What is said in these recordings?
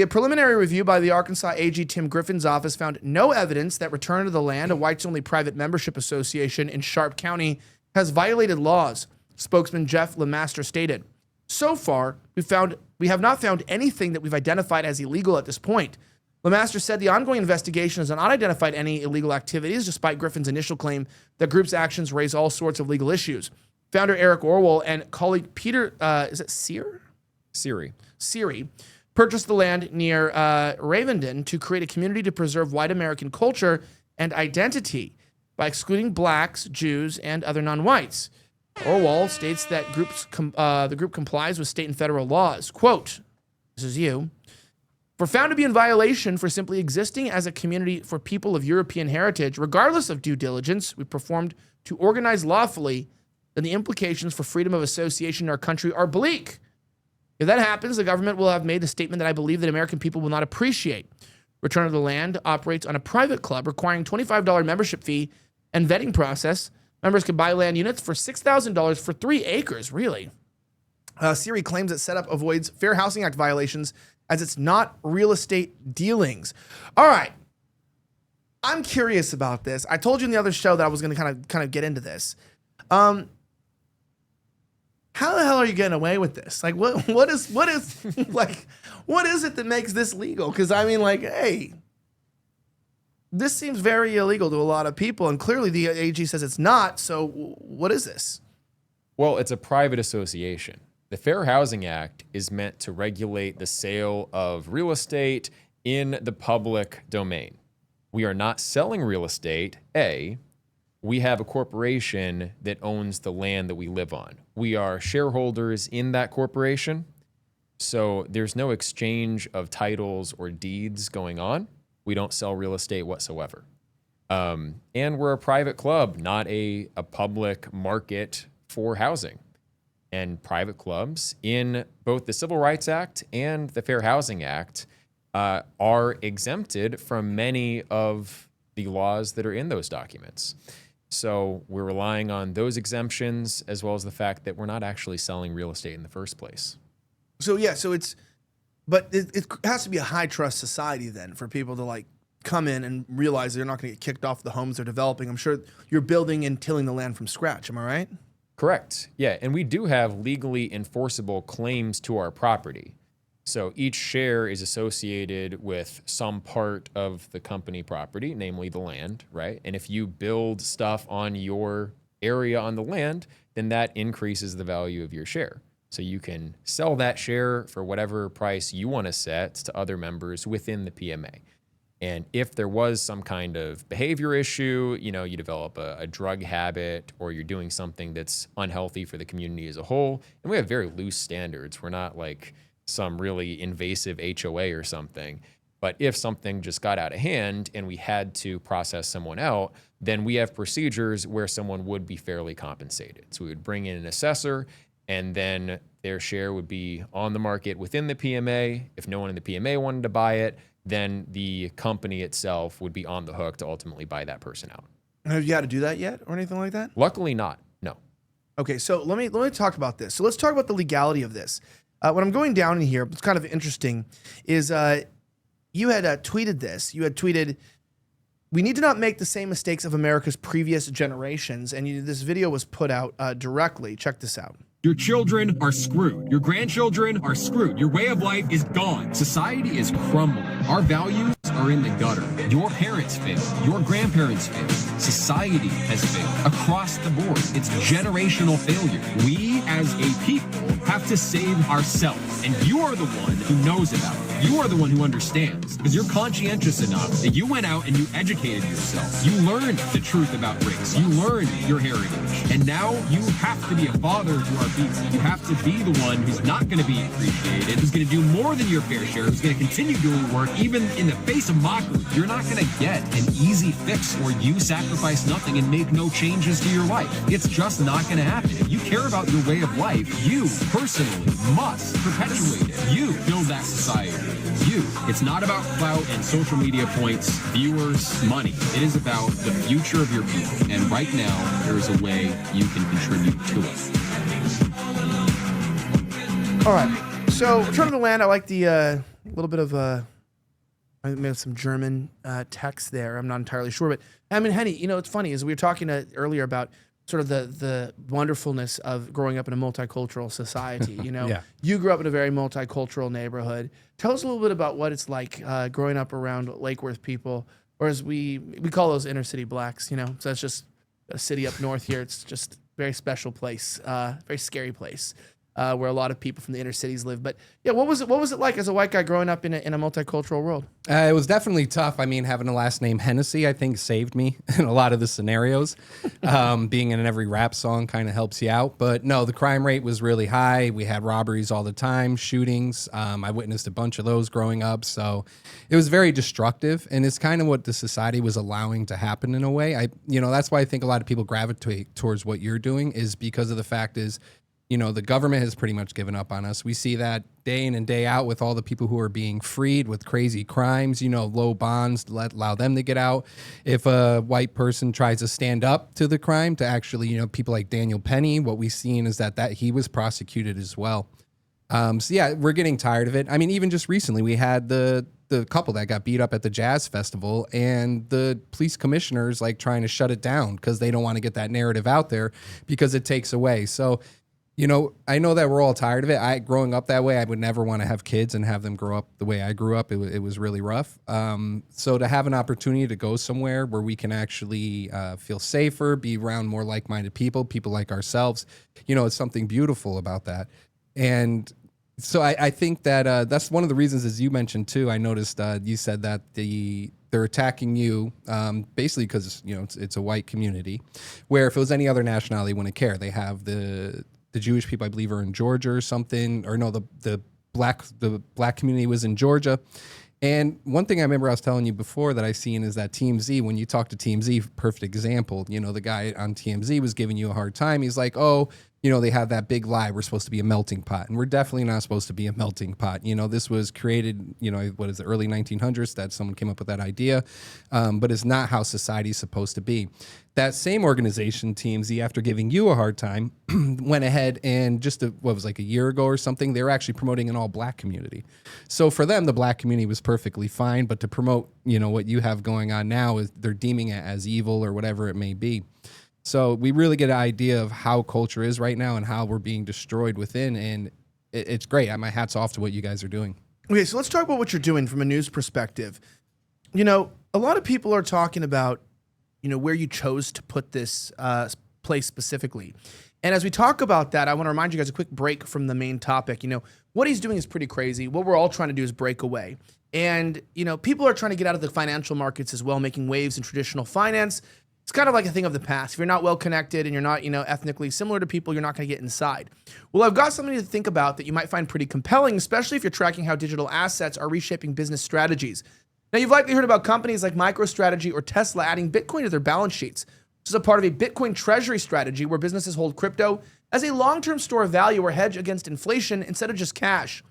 A preliminary review by the Arkansas AG Tim Griffin's office found no evidence that Return to the Land, a whites-only private membership association in Sharp County, has violated laws, spokesman Jeff Lemaster stated. So far, we have not found anything that we've identified as illegal at this point. Lemaster said the ongoing investigation has not identified any illegal activities, despite Griffin's initial claim that group's actions raise all sorts of legal issues. Founder Eric Orwell and colleague Peter, is it Sear? Siri purchased the land near Ravenden to create a community to preserve white American culture and identity by excluding blacks, Jews, and other non-whites. Orwell states that the group complies with state and federal laws. Quote, this is you. We're found to be in violation for simply existing as a community for people of European heritage, regardless of due diligence we performed to organize lawfully, then the implications for freedom of association in our country are bleak. If that happens, the government will have made the statement that I believe that American people will not appreciate. Return to the Land operates on a private club requiring $25 membership fee and vetting process. Members can buy land units for $6,000 for 3 acres, really. Siri claims that setup avoids Fair Housing Act violations as it's not real estate dealings. All right. I'm curious about this. I told you in the other show that I was going to kind of get into this. How the hell are you getting away with this? Like, what is like, what is it that makes this legal? Because I mean, like, hey, this seems very illegal to a lot of people, and clearly the AG says it's not. So, what is this? Well, it's a private association. The Fair Housing Act is meant to regulate the sale of real estate in the public domain. We are not selling real estate. We have a corporation that owns the land that we live on. We are shareholders in that corporation, so there's no exchange of titles or deeds going on. We don't sell real estate whatsoever. And we're a private club, not a public market for housing. And private clubs in both the Civil Rights Act and the Fair Housing Act are exempted from many of the laws that are in those documents. So we're relying on those exemptions as well as the fact that we're not actually selling real estate in the first place. So yeah, but it has to be a high trust society then for people to like come in and realize they're not going to get kicked off the homes they're developing. I'm sure you're building and tilling the land from scratch. Am I right? Correct. Yeah, and we do have legally enforceable claims to our property. So each share is associated with some part of the company property, namely the land, right? And if you build stuff on your area on the land, then that increases the value of your share. So you can sell that share for whatever price you want to set to other members within the PMA. And if there was some kind of behavior issue, you develop a drug habit or you're doing something that's unhealthy for the community as a whole, and we have very loose standards. We're not like some really invasive HOA or something. But if something just got out of hand and we had to process someone out, then we have procedures where someone would be fairly compensated. So we would bring in an assessor and then their share would be on the market within the PMA. If no one in the PMA wanted to buy it, then the company itself would be on the hook to ultimately buy that person out. Have you had to do that yet or anything like that? Luckily not, no. Okay, so let me talk about this. So let's talk about the legality of this. When I'm going down in here, what's kind of interesting is you had tweeted this. You had tweeted, we need to not make the same mistakes of America's previous generations. And this video was put out directly. Check this out. Your children are screwed. Your grandchildren are screwed. Your way of life is gone. Society is crumbling. Our values are in the gutter. Your parents failed. Your grandparents failed. Society has failed. Across the board, it's generational failure. We, as a people, have to save ourselves. And you are the one who knows about it. You are the one who understands. Because you're conscientious enough that you went out and you educated yourself. You learned the truth about race. You learned your heritage. And now you have to be a father to our people. You have to be the one who's not going to be appreciated, who's going to do more than your fair share, who's going to continue doing work even in the face of mockery. You're not going to get an easy fix where you sacrifice nothing and make no changes to your life. It's just not going to happen. If you care about your way of life, you personally must perpetuate it. You build that society. You. It's not about clout and social media points, viewers, money. It is about the future of your people. And right now, there is a way you can contribute to it. All right. So, Return to the Land, I like the little bit of I may have some German text there. I'm not entirely sure, but I mean, Henny, you know, it's funny as we were talking earlier about sort of the wonderfulness of growing up in a multicultural society. You know, Yeah. You grew up in a very multicultural neighborhood. Tell us a little bit about what it's like growing up around Lake Worth people, or as we call those inner city blacks. You know, so it's just a city up north here. It's just a very special place, very scary place. Where a lot of people from the inner cities live. But yeah, what was it like as a white guy growing up in a multicultural world? It was definitely tough. I mean, having a last name Hennessy, I think, saved me in a lot of the scenarios. Being in every rap song kind of helps you out. But no, the crime rate was really high. We had robberies all the time, shootings. I witnessed a bunch of those growing up. So it was very destructive. And it's kind of what the society was allowing to happen in a way. That's why I think a lot of people gravitate towards what you're doing, is because of the fact is, you know, the government has pretty much given up on us. We see that day in and day out with all the people who are being freed with crazy crimes, you know, low bonds, allow them to get out. If a white person tries to stand up to the crime, to actually, you know, people like Daniel Penny, what we've seen is that he was prosecuted as well. So yeah, we're getting tired of it. I mean, even just recently we had the couple that got beat up at the jazz festival, and the police commissioners like trying to shut it down because they don't want to get that narrative out there because it takes away. So, you know, I know that we're all tired of it. Growing up that way, I would never want to have kids and have them grow up the way I grew up. It was really rough. So to have an opportunity to go somewhere where we can actually feel safer, be around more like-minded people like ourselves, you know, it's something beautiful about that. And so I think that that's one of the reasons, as you mentioned too. I noticed you said that they're attacking you basically because, you know, it's a white community, where if it was any other nationality, they wouldn't care. They have the Jewish people, I believe, are in Georgia or something, or no, the black community was in Georgia. And one thing I remember I was telling you before that I seen is that TMZ, when you talk to TMZ, perfect example, you know, the guy on TMZ was giving you a hard time. He's like, oh, you know, they have that big lie, we're supposed to be a melting pot, and we're definitely not supposed to be a melting pot. You know, this was created, you know, what is it, early 1900s that someone came up with that idea, but it's not how society is supposed to be. That same organization, TMZ, after giving you a hard time, went ahead and like a year ago or something, they were actually promoting an all-black community. So for them, the black community was perfectly fine, but to promote, you know, what you have going on now, is they're deeming it as evil or whatever it may be. So we really get an idea of how culture is right now and how we're being destroyed within, and it's great. My hat's off to what you guys are doing. Okay, so let's talk about what you're doing from a news perspective. You know, a lot of people are talking about, you know, where you chose to put this place specifically. And as we talk about that, I want to remind you guys a quick break from the main topic. You know, what he's doing is pretty crazy. What we're all trying to do is break away. And, you know, people are trying to get out of the financial markets as well, making waves in traditional finance. It's kind of like a thing of the past. If you're not well connected and you're not, you know, ethnically similar to people, you're not going to get inside. Well, I've got something to think about that you might find pretty compelling, especially if you're tracking how digital assets are reshaping business strategies. Now, you've likely heard about companies like MicroStrategy or Tesla adding Bitcoin to their balance sheets. This is a part of a Bitcoin treasury strategy where businesses hold crypto as a long-term store of value or hedge against inflation instead of just cash.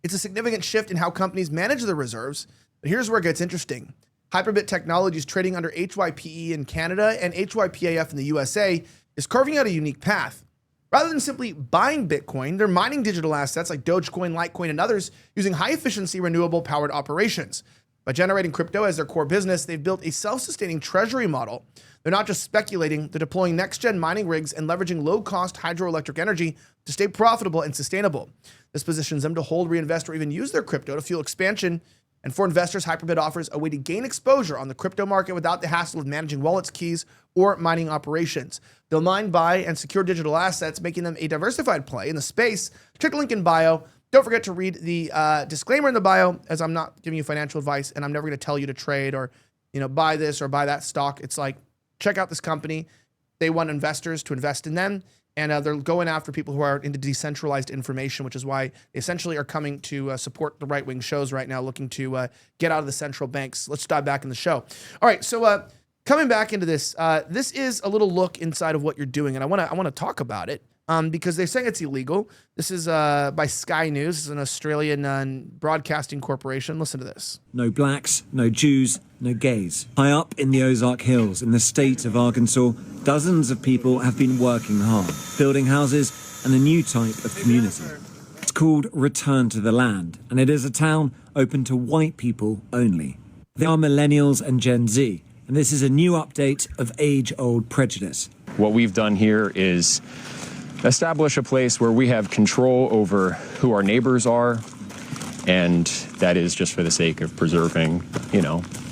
It's a significant shift in how companies manage their reserves, but here's where it gets interesting. Hyperbit Technologies, trading under HYPE in Canada and HYPAF in the USA, is carving out a unique path. Rather than simply buying Bitcoin, they're mining digital assets like Dogecoin, Litecoin, and others using high-efficiency, renewable-powered operations. By generating crypto as their core business, they've built a self-sustaining treasury model. They're not just speculating, they're deploying next-gen mining rigs and leveraging low-cost hydroelectric energy to stay profitable and sustainable. This positions them to hold, reinvest, or even use their crypto to fuel expansion. And for investors, Hyperbit offers a way to gain exposure on the crypto market without the hassle of managing wallets, keys, or mining operations. They'll mine, buy, and secure digital assets, making them a diversified play in the space. Check the link in bio. Don't forget to read the disclaimer in the bio, as I'm not giving you financial advice, and I'm never going to tell you to trade or, you know, buy this or buy that stock. It's like, check out this company. They want investors to invest in them. And they're going after people who are into decentralized information, which is why they essentially are coming to support the right-wing shows right now, looking to get out of the central banks. Let's dive back in the show. All right, so coming back into this, this is a little look inside of what you're doing, and I want to talk about it because they're saying it's illegal. This is by Sky News. This is an Australian broadcasting corporation. Listen to this. No blacks, no Jews, no gays. High up in the Ozark Hills, in the state of Arkansas, dozens of people have been working hard, building houses and a new type of community. It's called Return to the Land, and it is a town open to white people only. They are millennials and Gen Z, and this is a new update of age-old prejudice. What we've done here is establish a place where we have control over who our neighbors are, and that is just for the sake of preserving,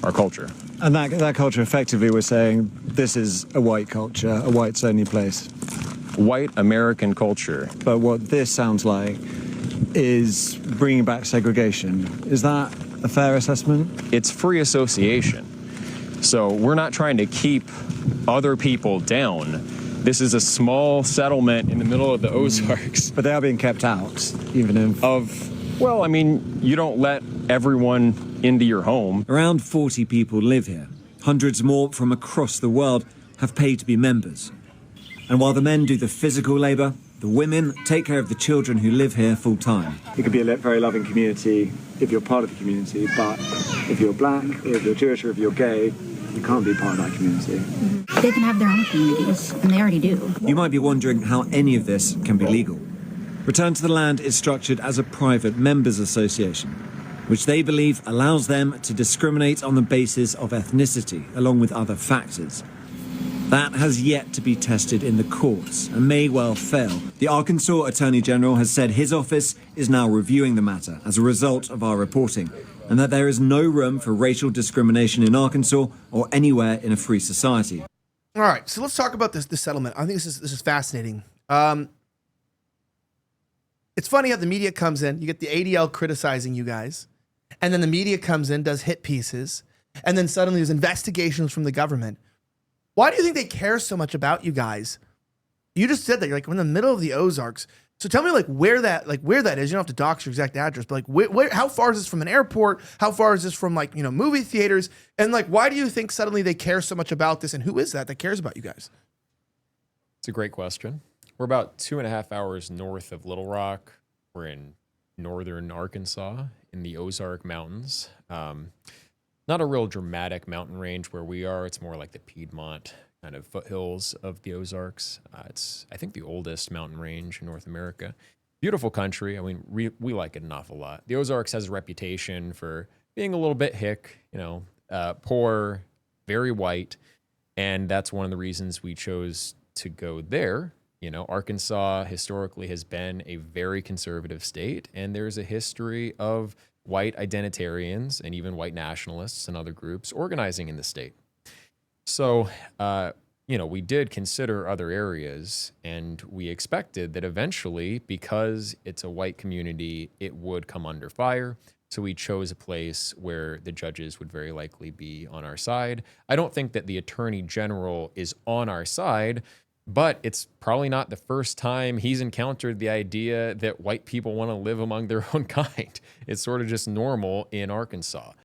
our culture. And that culture, effectively, we're saying this is a white culture, a whites-only place. White American culture. But what this sounds like is bringing back segregation. Is that a fair assessment? It's free association. So we're not trying to keep other people down. This is a small settlement in the middle of the Ozarks. But they are being kept out, even if... you don't let everyone into your home. Around 40 people live here. Hundreds more from across the world have paid to be members. And while the men do the physical labour, the women take care of the children who live here full time. It could be a very loving community if you're part of the community, but if you're black, if you're Jewish, or if you're gay, you can't be part of that community. They can have their own communities, and they already do. You might be wondering how any of this can be legal. Return to the Land is structured as a private members association, which they believe allows them to discriminate on the basis of ethnicity, along with other factors. That has yet to be tested in the courts and may well fail. The Arkansas Attorney General has said his office is now reviewing the matter as a result of our reporting, and that there is no room for racial discrimination in Arkansas or anywhere in a free society. All right, so let's talk about this settlement. I think this is fascinating. It's funny how the media comes in. You get the ADL criticizing you guys, and then the media comes in, does hit pieces, and then suddenly there's investigations from the government. Why do you think they care so much about you guys? You just said that you're we're in the middle of the Ozarks. So tell me where that is. You don't have to dox your exact address, but where, how far is this from an airport? How far is this from movie theaters? And why do you think suddenly they care so much about this? And who is that cares about you guys? It's a great question. We're about 2.5 hours north of Little Rock. We're in northern Arkansas in the Ozark Mountains. Not a real dramatic mountain range where we are. It's more like the Piedmont kind of foothills of the Ozarks. It's, I think, the oldest mountain range in North America. Beautiful country. I mean, we like it an awful lot. The Ozarks has a reputation for being a little bit hick, poor, very white. And that's one of the reasons we chose to go there. Arkansas historically has been a very conservative state, and there's a history of white identitarians and even white nationalists and other groups organizing in the state. So, we did consider other areas, and we expected that eventually, because it's a white community, it would come under fire. So we chose a place where the judges would very likely be on our side. I don't think that the Attorney General is on our side, but it's probably not the first time he's encountered the idea that white people want to live among their own kind. It's sort of just normal in Arkansas.